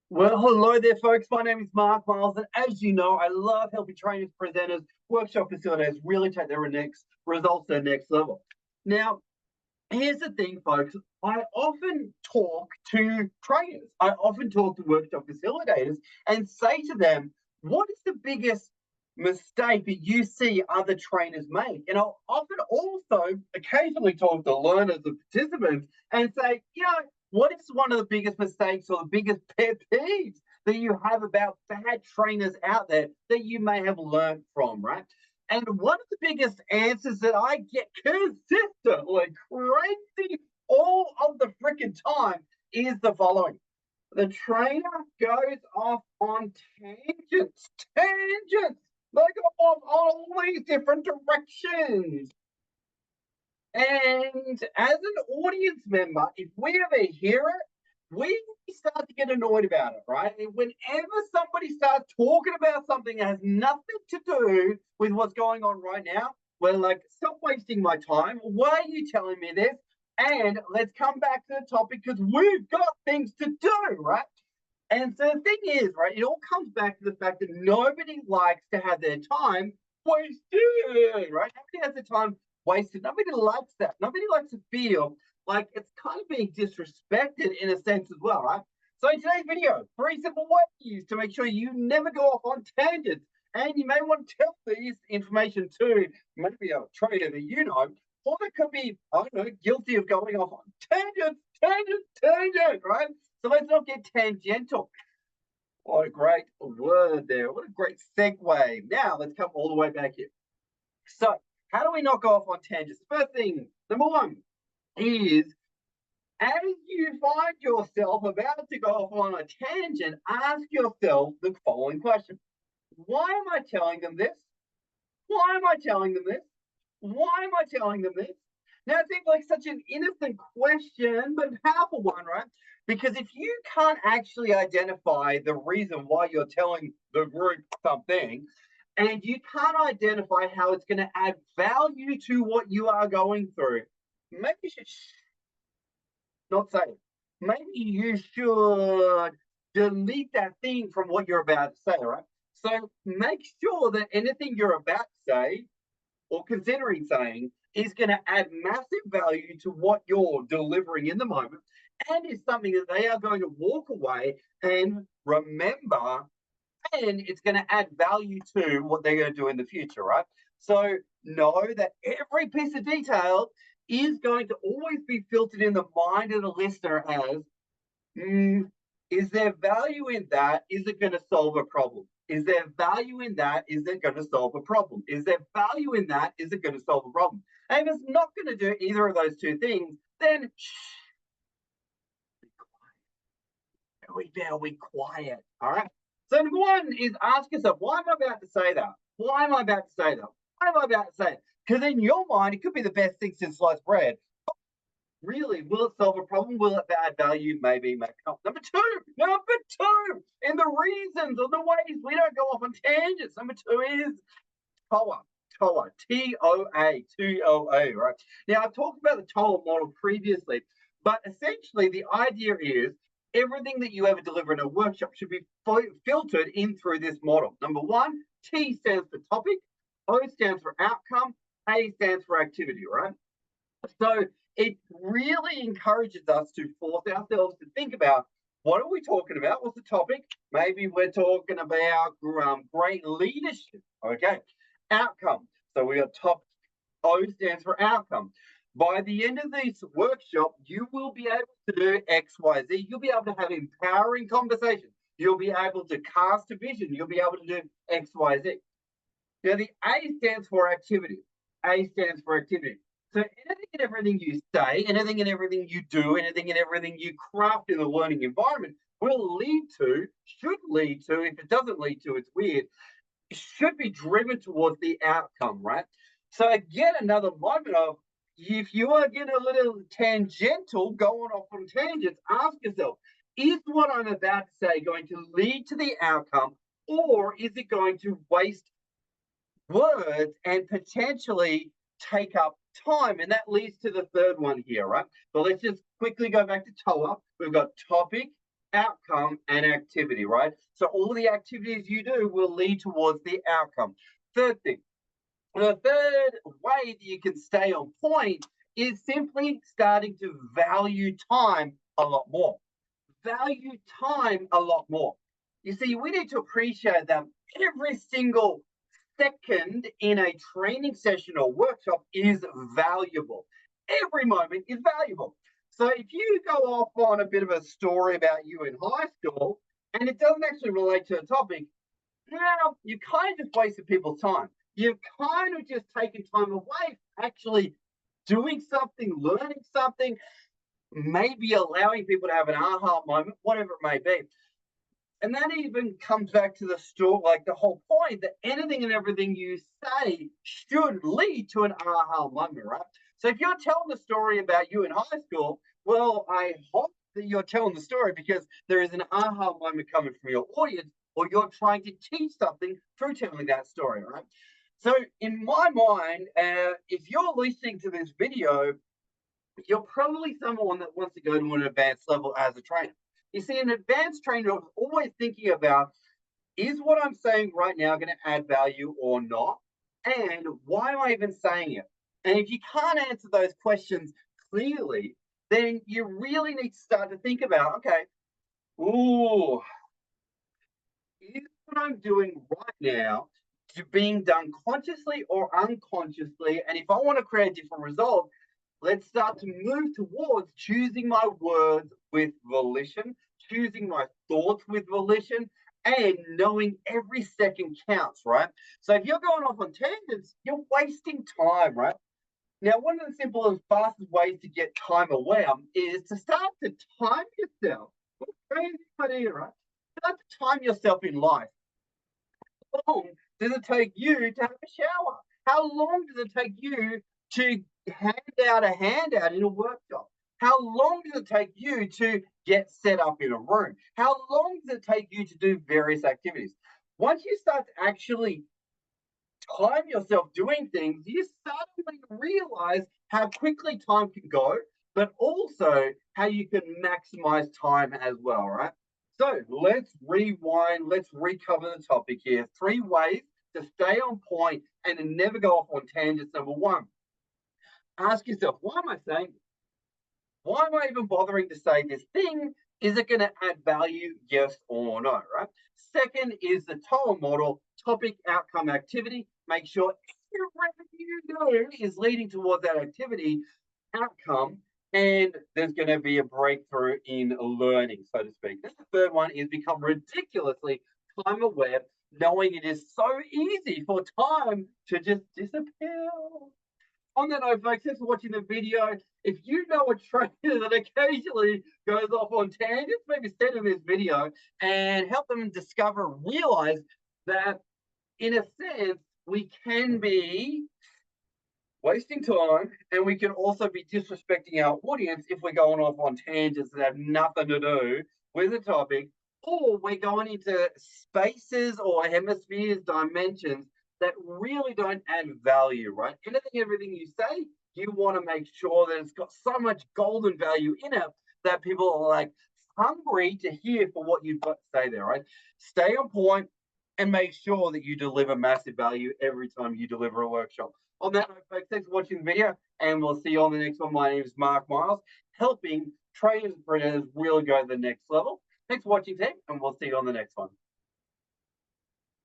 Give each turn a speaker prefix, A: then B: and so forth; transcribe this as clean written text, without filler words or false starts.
A: Well, hello there, folks. My name is Mark Miles, and as you know, I love helping trainers, presenters, workshop facilitators really take their next results to the next level. Now, here's the thing, folks. I often talk to trainers. I often talk to workshop facilitators and say to them, what is the biggest mistake that you see other trainers make? And I'll often also occasionally talk to learners and participants and say, what is one of the biggest mistakes or the biggest pet peeves that you have about bad trainers out there that you may have learned from, right? And one of the biggest answers that I get consistently crazy all of the freaking time is the following. The trainer goes off on tangents. Tangents! They go off on all these different directions. And as an audience member, if we ever hear it, we start to get annoyed about it, right? And whenever somebody starts talking about something that has nothing to do with what's going on right now, we're like, stop wasting my time. Why are you telling me this? And let's come back to the topic because we've got things to do, right? And so the thing is, right, it all comes back to the fact that nobody likes to have their time wasted, right? Nobody has the time wasted. Nobody likes that. Nobody likes to feel like it's kind of being disrespected in a sense as well, right? So in today's video, 3 simple ways to make sure you never go off on tangents. And you may want to tell this information to maybe a trainer that you know, or it could be, I don't know, guilty of going off on tangent, right? So let's not get tangential. What a great word there. What a great segue. Now let's come all the way back here. So, how do we not go off on tangents? First thing, number one, is as you find yourself about to go off on a tangent, ask yourself the following question. Why am I telling them this? Why am I telling them this? Why am I telling them this? Now, it seems like such an innocent question, but powerful one, right? Because if you can't actually identify the reason why you're telling the group something, and you can't identify how it's going to add value to what you are going through, maybe you should not say it. Maybe you should delete that thing from what you're about to say, right? So make sure that anything you're about to say or considering saying is going to add massive value to what you're delivering in the moment and is something that they are going to walk away and remember, and it's going to add value to what they're going to do in the future, right? So know that every piece of detail is going to always be filtered in the mind of the listener as is there value in that? Is it going to solve a problem? Is there value in that? Is it going to solve a problem? Is there value in that? Is it going to solve a problem? And if it's not going to do either of those two things, then shh, be quiet. We better be quiet. All right. So number one is ask yourself, why am I about to say that? Why am I about to say that? Why am I about to say it? Because in your mind, it could be the best thing since sliced bread. Really, will it solve a problem? Will it add value? Maybe, maybe not. Number two, in the reasons or the ways we don't go off on tangents. Number two is TOA, TOA, T-O-A, right? Now, I've talked about the TOA model previously, but essentially the idea is everything that you ever deliver in a workshop should be filtered in through this model. Number one, T stands for topic, O stands for outcome, A stands for activity, right? So it really encourages us to force ourselves to think about what are we talking about? What's the topic? Maybe we're talking about great leadership. Okay. Outcome. So we got top O stands for outcome. By the end of this workshop, you will be able to do X, Y, Z. You'll be able to have empowering conversations. You'll be able to cast a vision. You'll be able to do X, Y, Z. Now, the A stands for activity. A stands for activity. So anything and everything you say, anything and everything you do, anything and everything you craft in the learning environment will lead to, should lead to, if it doesn't lead to, it's weird, should be driven towards the outcome, right? So again, another moment of if you are getting a little tangential, going off on tangents, ask yourself, is what I'm about to say going to lead to the outcome, or is it going to waste words and potentially take up time? And that leads to the third one here, right? So let's just quickly go back to TOA. We've got topic, outcome, and activity, right? So all the activities you do will lead towards the outcome. Third thing, the third way that you can stay on point is simply starting to value time a lot more. Value time a lot more. You see, we need to appreciate that every single second in a training session or workshop is valuable. Every moment is valuable. So if you go off on a bit of a story about you in high school and it doesn't actually relate to the topic, well, you kind of just wasted people's time. You've kind of just taken time away from actually doing something, learning something, maybe allowing people to have an aha moment, whatever it may be. And that even comes back to the story, like the whole point that anything and everything you say should lead to an aha moment, right? So if you're telling the story about you in high school, well, I hope that you're telling the story because there is an aha moment coming from your audience, or you're trying to teach something through telling that story, right? So in my mind, if you're listening to this video, you're probably someone that wants to go to an advanced level as a trainer. You see, an advanced trainer is always thinking about, is what I'm saying right now going to add value or not? And why am I even saying it? And if you can't answer those questions clearly, then you really need to start to think about, okay, ooh, is what I'm doing right now being done consciously or unconsciously? And if I want to create a different result, let's start to move towards choosing my words with volition, choosing my thoughts with volition, and knowing every second counts, right? So if you're going off on tangents, you're wasting time, right? Now, one of the simplest and fastest ways to get time away is to start to time yourself. What a crazy idea, right? Start to time yourself in life. How long does it take you to have a shower? How long does it take you to hand out a handout in a workshop? How long does it take you to get set up in a room? How long does it take you to do various activities? Once you start to actually time yourself doing things, you suddenly realize how quickly time can go, but also how you can maximize time as well, right? So let's rewind, let's recover the topic here. 3 ways to stay on point and to never go off on tangents. Number 1, ask yourself, why am I saying this? Why am I even bothering to say this thing? Is it going to add value? Yes or no, right? Second is the TOA model, topic, outcome, activity. Make sure everything you do is leading towards that activity, outcome, and there's going to be a breakthrough in learning, so to speak. Then the third one is become ridiculously time aware, knowing it is so easy for time to just disappear. On that note, folks, thanks for watching the video. If you know a trainer that occasionally goes off on tangents, maybe send them this video and help them discover, realize that in a sense, we can be wasting time and we can also be disrespecting our audience if we're going off on tangents that have nothing to do with the topic, or we're going into spaces or hemispheres, dimensions that really don't add value, right? Anything, everything you say, you want to make sure that it's got so much golden value in it that people are like hungry to hear for what you've got to say there, right? Stay on point and make sure that you deliver massive value every time you deliver a workshop. On that note, folks, thanks for watching the video, and we'll see you on the next one. My name is Mark Miles, helping trainers and trainers really go to the next level. Thanks for watching, team, and we'll see you on the next one.